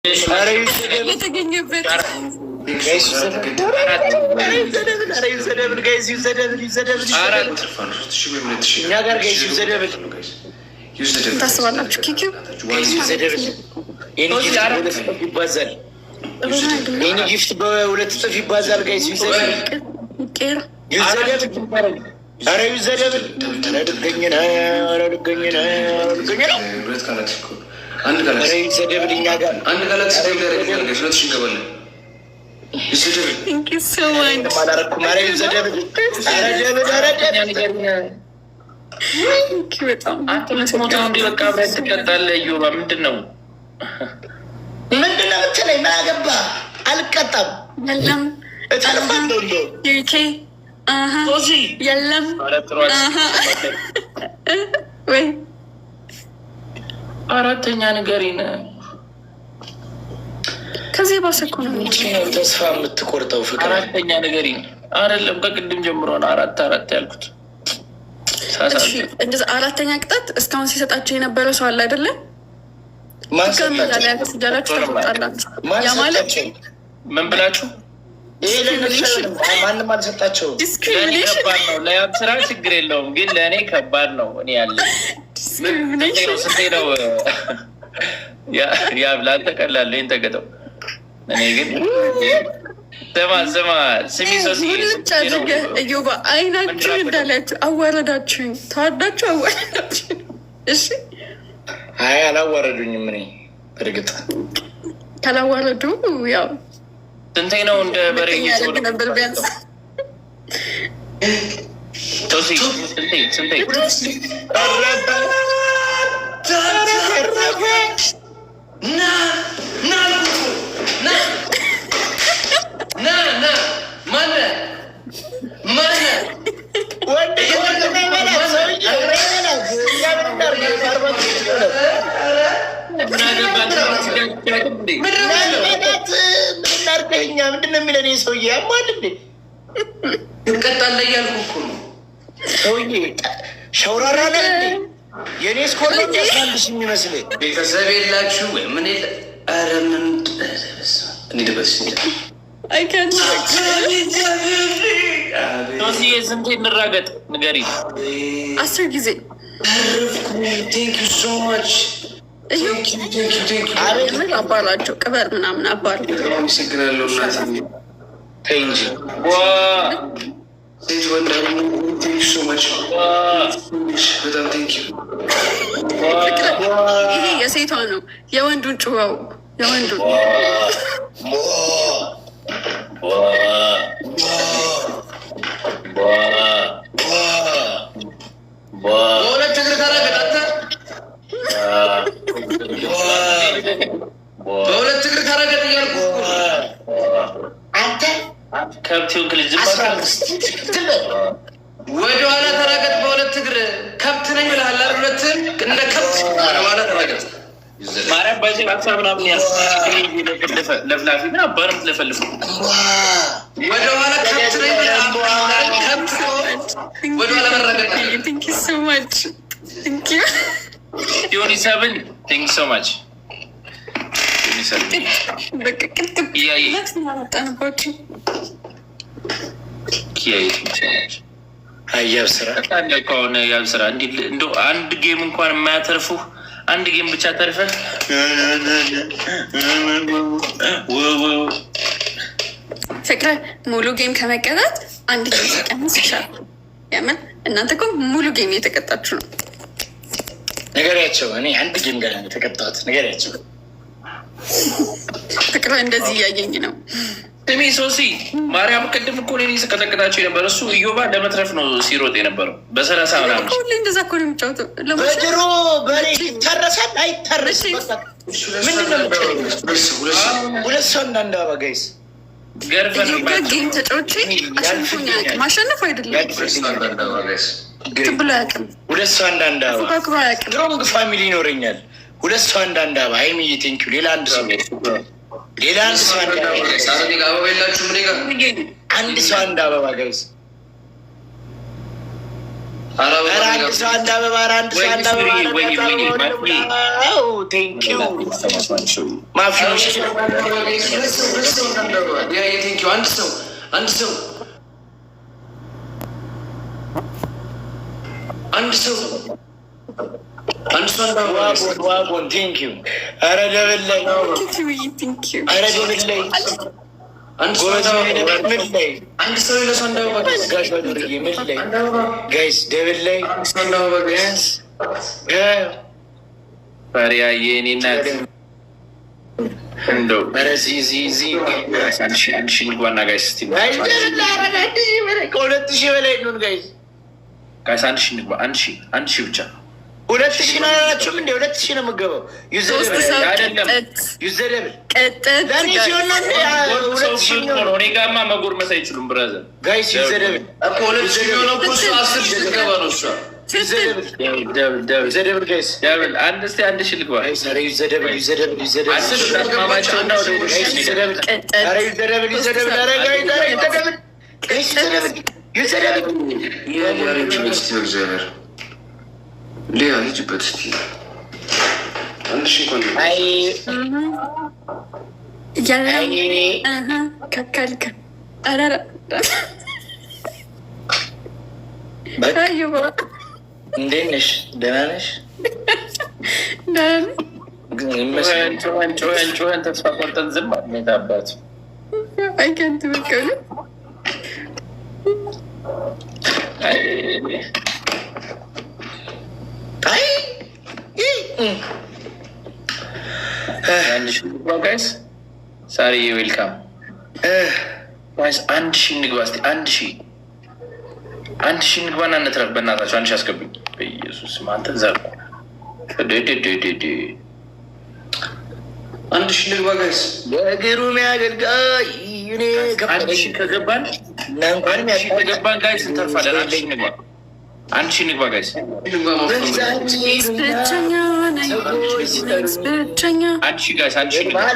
የተገኘበት ታስባላችሁ? ኪኪው ይህን ጊፍት በሁለት እጥፍ ይባዛል። ጋይስ ምንድነው የምትለኝ? ምን አገባህ? አልቀጣም። የለም የለም ወይ አራተኛ ነገሪን ከዚህ ባሰ እኮ ነው ተስፋ የምትቆርጠው ፍቅር። አራተኛ ነገሪን አይደለም ከቅድም ጀምሮ ነው አራት ያልኩት። እንደዛ አራተኛ ቅጣት እስካሁን ሲሰጣቸው የነበረው ሰው አለ አይደለም? ምን ብላችሁ ማንም አልሰጣቸውም። ለያብ ስራ ችግር የለውም፣ ግን ለእኔ ከባድ ነው። እኔ ያለ ስንቴ ነው ያብ ለአንተ ቀላል ይህን ተገጠው። እኔ ግን ስማ ስሚ እዮባ አይናችሁ እንዳላችሁ አዋረዳችሁኝ፣ ተዋዳችሁ አዋረዳችሁኝ። እሺ አይ አላዋረዱኝም። እኔ በእርግጥ ካላዋረዱ ያው ስንቴ ነው እንደ በሬ ነበር ቢያንስ ስንቴ ምንድነው የሚለን ሰውዬ? ያማል እንዴ? እንቀጣለ እያልኩ እኮ ነው። ሰውዬ ሸውራራ ነ እንዴ? የእኔ ስኮር ያስናልሽ የሚመስል ቤተሰብ የላችሁ ወይ ምን የለ? ኧረ ምን እንሂድበት ስንቴ እንራገጥ ንገሪ። 10 ጊዜ አባላቸው ቅበር ምናምን አባል አመሰግናለሁ። ተይ እንጂ ሴት ወንድ በጣም ይሄ የሴቷ ነው። የወንዱን ጭዋው የወንዱን በሁለት እግር ተራገጥ። በሁለት እግር ተራገጥ እያልኩ አንተ ከብት ክልጅ ወደኋላ ተራገጥ። በሁለት እግር ከብት ነኝ ብለሃል። ሁለትን እንደ ከብት ወደኋላ ተራገጥ። ማርያም በዚህ ሀሳብ ምናምን ለፍላፊ ምን አባርም ትለፈልፉ ወደኋላ ከብት ነኝ ብለሃል። ከብት ወደኋላ መራገጥ። Thank you so much. Thank you. 27 Thank you so much. ያብ ስራ ከሆነ ያብ ስራ እንደ አንድ ጌም እንኳን የማያተርፉ አንድ ጌም ብቻ ተርፈ ፍቅረ ሙሉ ጌም ከመቀጣት አንድ ጌም ሲቀንስ ይሻላል። ያምን እናንተ እኮ ሙሉ ጌም የተቀጣችሁ ነው። ነገሪያቸው እኔ አንድ ጌም ጋር የተቀጣሁት ነገሪያቸው። ፍቅረ እንደዚህ እያየኝ ነው። ስሚ ሶሲ ማርያም ቅድም እኮ እኔ ስቀጠቅጣቸው የነበረ እሱ እዮባ ለመትረፍ ነው ሲሮጥ የነበረው በ30 ምናምን። ሁሌ እንደዛ እኮ ነው የሚጫወተው። በድሮ በሬ ይታረሳል አይታረስም። ሁለት ሰው እንዳንድ አባ ጋይስ ጌም ተጫውቼ አሸንፎኝ አያውቅም። ማሸነፍ አይደለም ብሎ አያውቅም። ሁለት ሰው አንዳንድ አባ ድሮንግ ፋሚሊ ይኖረኛል። ሁለት ሰው አንዳንድ አባ ሀይሚዬ ቴንኪው። ሌላ አንድ ሰው አንድ ሰው አንድ አበባ ጋይስ አንድ ሰው አንድ አበባ ብቻ 2000 ነው ያላችሁም እንዴ? 2000 ነው የምገባው። እኔ ጋማ መጎርመስ አይችሉም። ብራዘር ጋይስ ዩዘደብል እኮ 2000 ነው እኮ 10 ሺህ ልትገባ ነው እሷ። ዩዘደብል ጋይስ ደብል አንድ እስኪ 1000 ልግባ። ዩዘደብል ሊያ ሂጅበት እስኪ አንድ ሺህ እንኳን ከካልከ እንዴት ነሽ? ደህና ነሽ? ጮኸን ተስፋ ቆርጠን ዝም አልሜት አባቱ አይከንት በቀሉ ጋይስ ሳሪ ዌልካም ጋይስ 1000 እንግባ እስኪ 1000 እንግባና እንትረፍ። በእናታቸው 1000 አስገቡኝ በኢየሱስ አንተ ዘር 1000 እንግባ ጋይስ በግሩም ያገልጋይ 1000 ከገባን ጋይስ እንተርፋለን። 1000 እንግባ 1000 እንግባ ጋይስ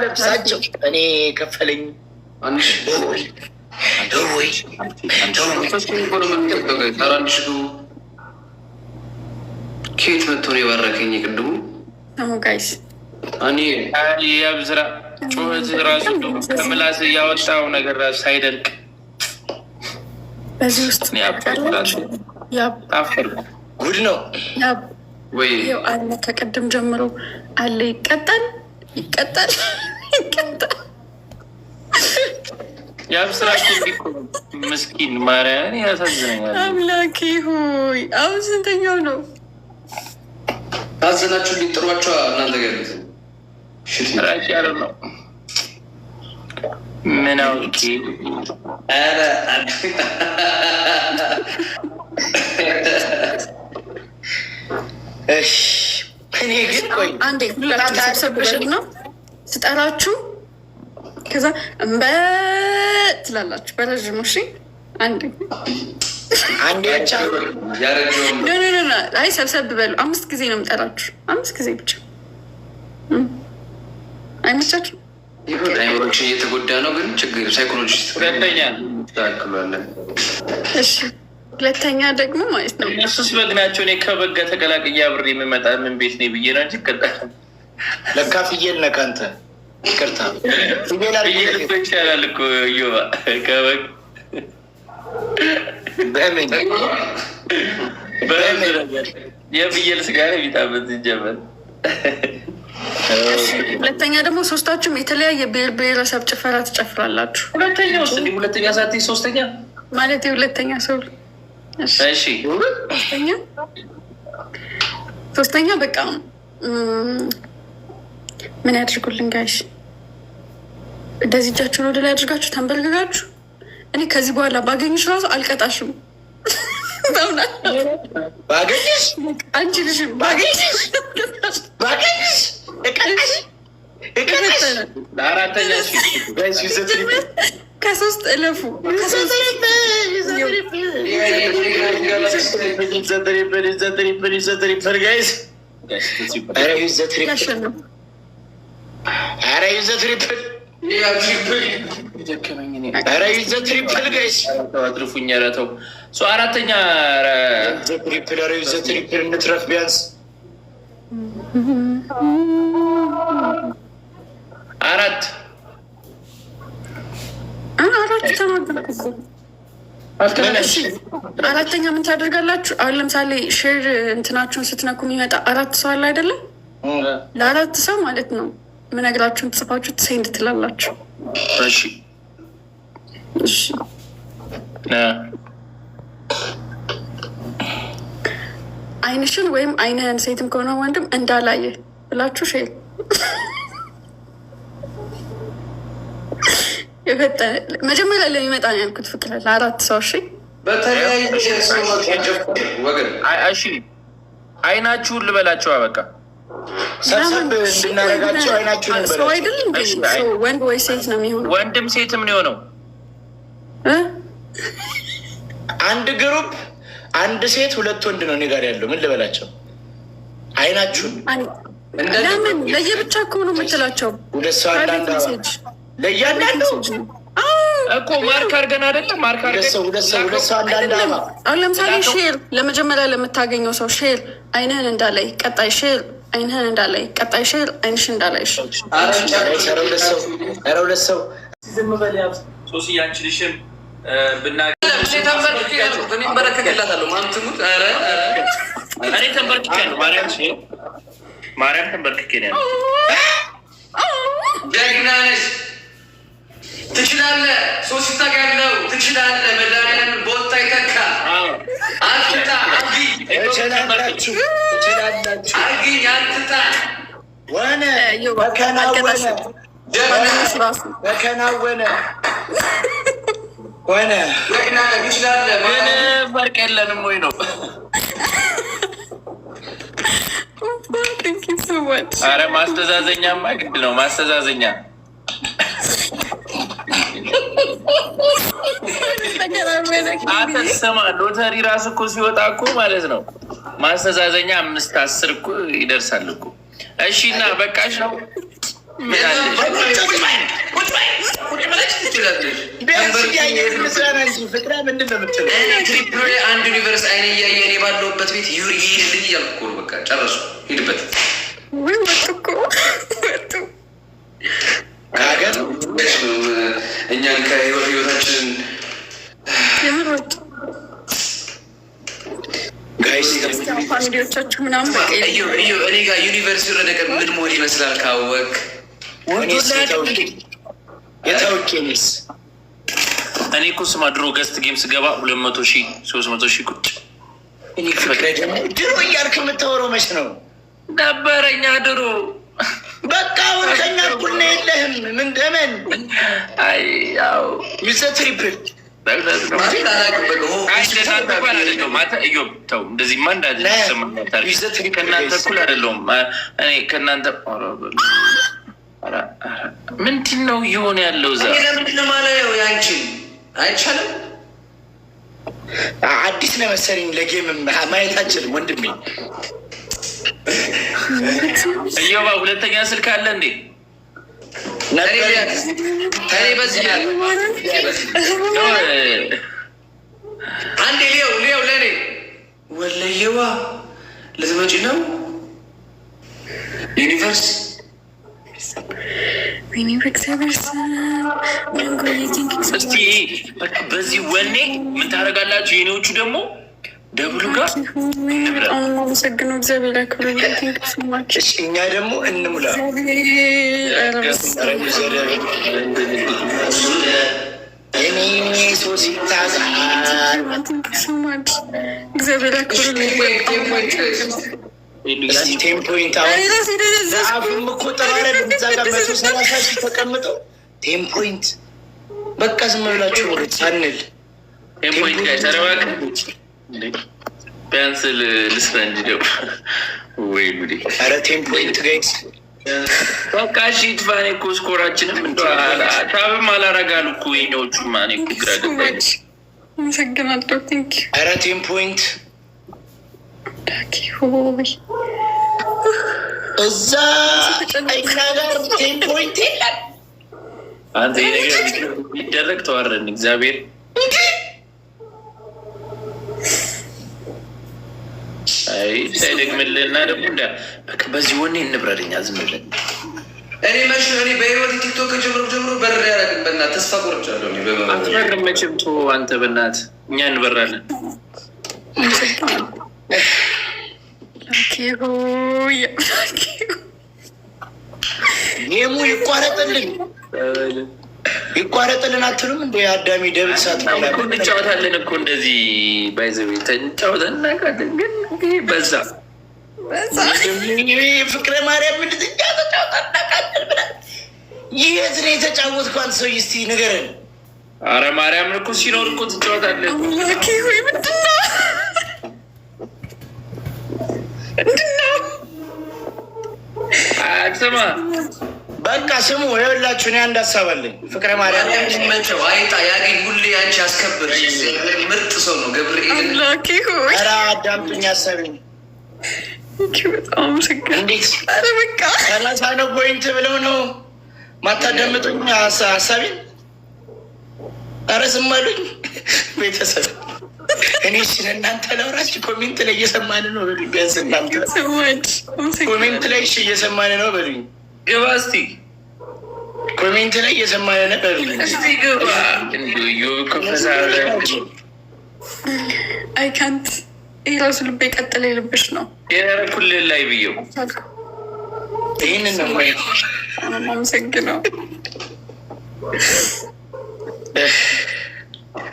ለብሳቸው እኔ ከፈለኝ ኬት መጥቶ ነው የባረከኝ ቅድሙ ጋይስ የብዝራ ጩኸት ራሱ ከምላስ ያወጣው ነገር ራሱ ሳይደርቅ በዚህ ውስጥ ጉድ ነው ወይ አለ። ከቅድም ጀምሮ አለ። ይቀጣል የአብስራ ምስኪን ማርያምን ያሳዝነኛል። አምላኬ ሆይ አሁን ስንተኛው ነው? ታዘናችሁ ሊጥሯቸዋ እናንተ ገሉት ራጭ ያለ ነው። ምን አውቄ እኔ ግን ቆይ አንዴ ሁላችሁ ሰብሰብ ነው ስጠራችሁ፣ ከዛ እንበ ትላላችሁ በረዥሙ። እሺ አንዴ ብቻ አይ ሰብሰብ በሉ። 5 ጊዜ ነው የምጠራችሁ፣ 5 ጊዜ ብቻ። አይመቻችሁ? አይምሮችን እየተጎዳ ነው ግን ችግር ሳይኮሎጂስት ሁለተኛለን። እሺ ሁለተኛ ደግሞ ማለት ነው እሱስ በግ ናቸው። እኔ ከበግ ጋር ተቀላቅዬ አብሬ የምመጣ ምን ቤት ነኝ ብዬ ነው እንጂ ለካ ፍየል ነህ አንተ። ይቅርታ ፍየል እኮ ይቻላል እኮ እዮባ ከበግ በምን የፍየል ስጋ ነው የሚጣበት ሲጀመር። ሁለተኛ ደግሞ ሶስታችሁም የተለያየ ብሔር ብሔረሰብ ጭፈራ ትጨፍራላችሁ። ሁለተኛ ውስጥ እንዲህ ሁለተኛ ሳት ሶስተኛ ማለት የሁለተኛ ሰው እሺ ሶስተኛ በቃ ምን ያድርጉልን ጋይሽ? እንደዚህ እጃችሁን ወደ ላይ አድርጋችሁ ተንበርግጋችሁ። እኔ ከዚህ በኋላ ባገኝሽ ራሱ አልቀጣሽም። ባገኝሽ አንቺ ልሽ ባገኝሽ ለአራተኛ ከሶስት እለፉ ኧረ ይዘ ትሪፕል ጋይስ አትርፉኝ። ኧረ ተው አራተኛ ትሪፕል ኧረ ይዘ ትሪፕል እንትረፍ ቢያንስ አራት ተናገርኩ እኮ። አራተኛ ምን ታደርጋላችሁ? አሁን ለምሳሌ ሼር እንትናችሁን ስትነኩ የሚመጣ 4 ሰው አለ አይደለም? ለ4 ሰው ማለት ነው ምነግራችሁን ጽፋችሁ ሴንድ ትላላችሁ። እሺ እሺ አይንሽን ወይም አይንህን ሴትም ከሆነ ወንድም እንዳላየ ብላችሁ ሼር መጀመሪያ ለሚመጣ ነው ያልኩት። ፍቅር ለ4 ሰው እሺ። በተለያዩ ወገን እሺ አይናችሁን ልበላቸው። በቃ ሰብሰብ እንድናረጋቸው አይናችሁን ሰው አይደለም ወንድ ወይ ሴት ነው የሚሆነው? ወንድም ሴትም ነው የሆነው። አንድ ግሩፕ 1 ሴት 2 ወንድ ነው እኔ ጋር ያለው። ምን ልበላቸው? አይናችሁን ለምን ለየብቻ ከሆኑ የምትላቸው? 2 ሰው አንዳንድ ለእያንዳንዱ እኮ ማርክ አድርገን አይደለም? ማርክ አድርገን 2 ሰው አንዳንድ አሁን ለምሳሌ ሼር ለመጀመሪያ ለምታገኘው ሰው ሼር አይንህን እንዳላይ፣ ቀጣይ ሼር አይንህን እንዳላይ፣ ቀጣይ ሼር አይንሽን እንዳላይ። ኧረ 2 ሰው ዝም በል ያብ ሶስት እያንችልሽም በረከትላታለሁ። ማን ትሙት? እኔ ተንበርክኬያለሁ። ማርያም ተንበርክኬ ነው ያለው። ጀግና ነሽ፣ ትችላለህ። ሶስት ታውቃለህ፣ ትችላለህ። መድኃኒዓለም በወጣ ይተካ። አትጣ ትችላላችሁ፣ አርጊኝ አትጣ። ሆነ በከናወነ ሆነ ጀግና ነህ፣ ትችላለህ። ምን ፈርቅ የለንም ወይ ነው? ኧረ ማስተዛዘኛማ ግድ ነው። ማስተዛዘኛ አተሰማ ሎተሪ ራሱ እኮ ሲወጣ እኮ ማለት ነው ማስተዛዘኛ 5-10 እኮ ይደርሳል እኮ። እሺ እና በቃሽ ነው። አንድ ዩኒቨርስ አይነ እያየ እኔ ባለሁበት ቤት ይሄድልኝ እያልኩ እኮ ነው። በቃ ጨረሱ፣ ሂድበት። እኛን ከህይወታችንን ፋሚሊዎቻችሁ ምናምን እኔ ጋር ዩኒቨርሲቲ ወረደ ቀን ምን መሆን ይመስላል ካወቅ የታውቂኒስ እኔ እኮ ስማ ድሮ ገስት ጌም ስገባ 200,000 300,000 ቁጭ ድሮ እያልክ የምታወራው መች ነው ነበረኛ ድሮ። በቃ አሁን ከኛ እኩል ነው የለህም። ምን ደመን ያው ይዘ ትሪፕል እንደዚህማ ከእናንተ እኩል አይደለሁም። እኔ ከእናንተ ምንድን ነው እየሆነ ያለው? እዛ ለምንድን ነው ማለየው? ያንቺን አይቻልም። አዲስ ነው መሰለኝ ለጌም ማየት አልችልም ወንድሜ። እዮባ 2ኛ ስልክ አለ እንዴ? አንዴ ሊየው ለኔ ወለየዋ ልትመጪ ነው ዩኒቨርስ እስቲ በዚህ ወኔ ምን ታደርጋላችሁ? የኔዎቹ ደግሞ ደብሉ ጋር አመሰግነው። እግዚአብሔር ያክብር። እኛ ደግሞ እንሙላ። እግዚአብሔር ያክብር። ቴምፖይንት እኮ ጠባረ እዛ ጋር 130 ተቀምጠው ቴምፖይንት በቃ ዝም ብላችሁ ሳንል ቴምፖይንት ጋር ተረባክ ቢያንስ ልስራ እንጂ ደው ወይ ጉዴ! ኧረ ቴምፖይንት ጋይስ በቃ እሺ ትፋኔ እኮ ስኮራችንም ታብም አላረጋሉ እኮ የኛዎቹ ማኔ ግራ ገባኝ። አመሰግናለሁ። ቴንኪው። ኧረ ቴምፖይንት እዛ እኛ ጋር ቴምፖይንት የለም። አንተ ነገር ቢደረግ ተዋረን እግዚአብሔር ሳይደግምልህና ደግሞ በቃ በዚህ ወኔ እንብረድኛ ዝም ብለን እኔ በህይወት ቲክቶክ ጀምሮ በር ያደረግን በእናትህ ተስፋ ቆርጫለሁ። አትበርም መቼም ተወው አንተ በእናትህ እኛ እንበራለን። ጌሙ ይቋረጥልን አትሉም እንደ አዳሚ ደብል ሳት እንጫወታለን እኮ እንደዚህ ባይዘቤ ተንጫወተን እናውቃለን። ግን በዛ ፍቅረ ማርያም የት ነው የተጫወትኩ? አንተ ሰው እስኪ ንገረን። አረ ማርያምን እኮ ሲኖር እኮ ትጫወታለን። ስማ በቃ ስሙ ይኸውላችሁ፣ እኔ አንድ ሀሳብ አለኝ። ፍቅረ ማርያም መቸው አይጣ ያገኝ ሁሌ አንቺ ያስከብር ምርጥ ሰው ነው ገብርኤል። ኧረ አዳምጡኝ ሀሳቤን። እንዴት ሰላሳ ነው ፖይንት ብለው ነው ማታዳምጡኝ ሀሳቤን? ኧረ ዝም አሉኝ ቤተሰብ። እኔ ስለ እናንተ ለውራች ኮሜንት ላይ እየሰማን ነው በሉኝ። ቢያንስ እናንተ ኮሜንት ላይ እየሰማን ነው በሉኝ። ግባ እስኪ ኮሜንት ላይ እየሰማን ነው በሉኝ። እስኪ ግባ። አይ ካንት ይህ ራሱ ልቤ ቀጥለ የልብሽ ነው የኩልል ላይ ብየው ይህንን ነው ወይ አመሰግነው።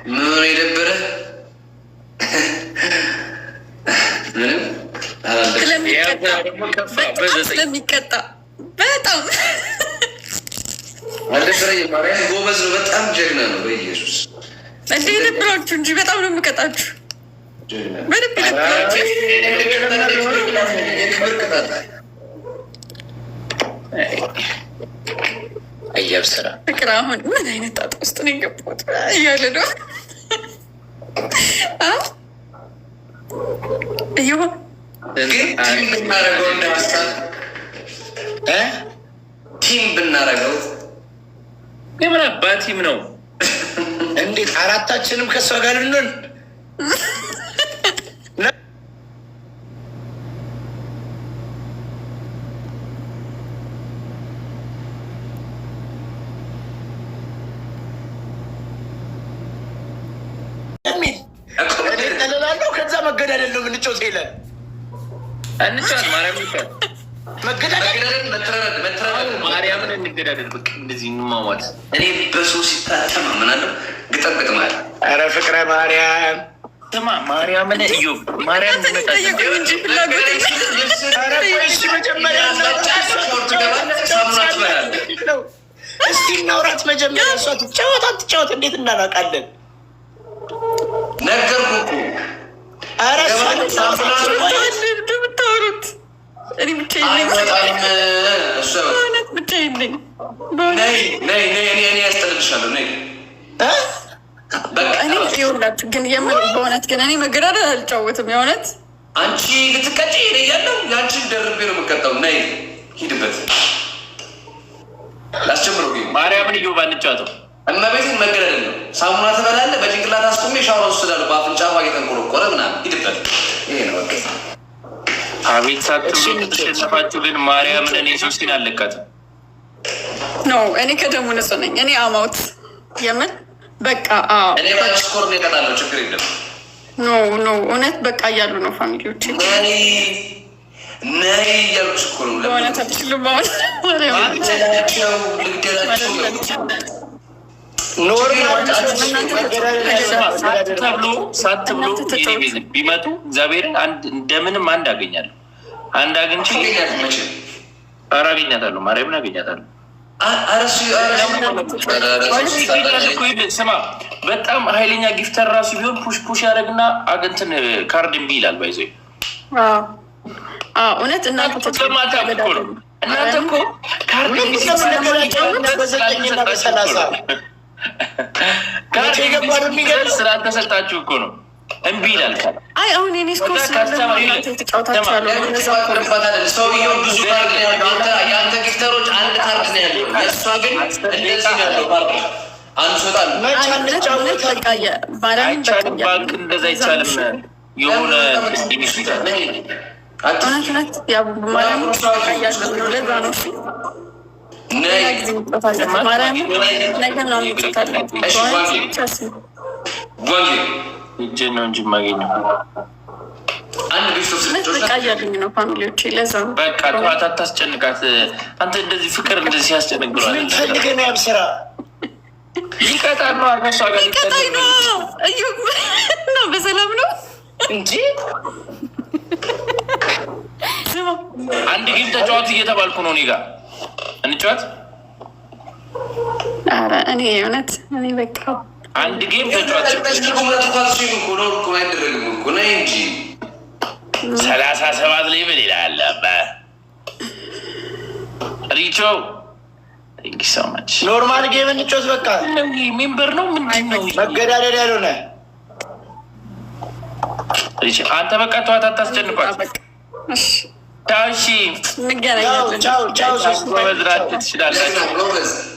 ምን የደበረ ስለሚቀጣ በጣም አልደበረኝ። ማርያም ጎበዝ ነው፣ በጣም ጀግና ነው። በኢየሱስ እንደ የደብራችሁ እንጂ በጣም ነው የምቀጣችሁ። በደንብ ይደብራችሁ። አያብ ስራ ፍቅር አሁን ምን አይነት ጣጣ ውስጥ ነው የገባሁት እያለ ነው እየሆ ቲም ብናረገው እንደሀሳብ ቲም ብናረገው የምን አባቲም ነው? እንዴት አራታችንም ከሷ ጋር ልንሆን ጠለላለሁ። ከዛ መገዳደል ነው የምንጮት ይለን እንጫወት። ማርያም ይቻል መገዳደል ማርያምን እንገዳደል። በቃ እንደዚህ እንማማት። እኔ በሰው ሲታተማ ምናለው ግጠም ግጥማል። ኧረ ፍቅረ ማርያም ስማ ማርያምን እዩ ማርያም ጠየቁኝ እንጂ ፍላጎት መጀመሪያ እስቲ እናውራት መጀመሪያ። እሷ ትጫወት አትጫወት እንዴት እናላቃለን? ነገርኩህ እኮ። ኧረ እንደምታወሩት እኔ ብቻዬን ነኝ። ብቻዬን ነኝ። እኔ ያስጠልልሻለሁ። ነይ እኔ ይኸውላችሁ ግን የምር በእውነት ግን እኔ መገዳደል አልጫወትም። የእውነት አንቺ ልትቀጪ ያለው የአንቺን ደርቤ ነው የምቀጣው። ነይ ሂድበት። ላስጀምረው ማርያምን እዩ ባንጫወተው እመቤትን መገዳደል ነው። ሳሙና ትበላለህ፣ በጭንቅላት አስቆሜ ሻወር ወስዳለሁ፣ በአፍንጫ እየተንቆረቆረ ምናምን። ሂድበት። ይሄ ነው በቃ። አቤት ሳትሉ ተሸነፋችሁ። ግን ማርያምን እኔ ሶስቲን አለቃትም ኖ እኔ ከደሙ ንጹህ ነኝ። እኔ አማውት የምን በቃ እኔ ባንቺ ስኮር ነው እቀጣለሁ። ችግር የለም። ኖ እውነት በቃ እያሉ ነው ፋሚሊዎች ነይ እያሉሽ እኮ ነው። በእውነት አልችልም። አሁን ልግደላቸው ሳትብሎ ቢመጡ እግዚአብሔርን እንደምንም አንድ አገኛለሁ። አንድ አግኝቼ ኧረ አገኛታለሁ። ማርያምን አገኛታለሁ። ስማ በጣም ኃይለኛ ጊፍተር ራሱ ቢሆን ፑሽ ያደረግና አገንትን ካርድ እምቢ ይላል። ባይዘ እውነት እናንተ እኮ ነው። እናንተ እኮ ካርድ ስላልተሰጣችሁ እኮ ነው። እምቢ ይላል። አይ አሁን የኔ ስኮር ሰውየው ብዙ ካርድ ነው ያለው። የአንተ ጊፍተሮች አንድ ካርድ ነው ያለው። የእሷ ግን እንደዚህ ነው ያለው ካርድ አንሶታል። አይቻልም ባንክ እንደዛ አይቻልም። የሆነ እጅ ነው እንጂ የማገኘው እያሉኝ ነው ፋሚሊዎቼ። ለዛ ነው በቃ ተዋት፣ አታስጨንቃት። አንተ እንደዚህ ፍቅር እንደዚህ ሲያስጨንቅ ብሏል። ፈልገህ ነው ያብስራ ሊቀጣን ነው አነሷ ጋር ሊቀጣኝ ነው እዩብ ነው። በሰላም ነው እንጂ አንድ ጌም ተጫዋት እየተባልኩ ነው። እኔ ጋር እንጫወት። ኧረ እኔ እውነት እኔ በቃ አንድ ጌም ተጫዋት እንጂ 37 ላይ ምን ይላል ሪቾ? ቴንክ ሶ ማች። ኖርማል ጌም እንጫወት በቃ። ሜምበር ነው ምንድን ነው መገዳደል ያልሆነ ሪቾ? አንተ በቃ ተዋት፣ አታስጨንቋት። ቻው። እሺ እንገናኛለን። ቻው ቻው። መዝራት ትችላላችሁ።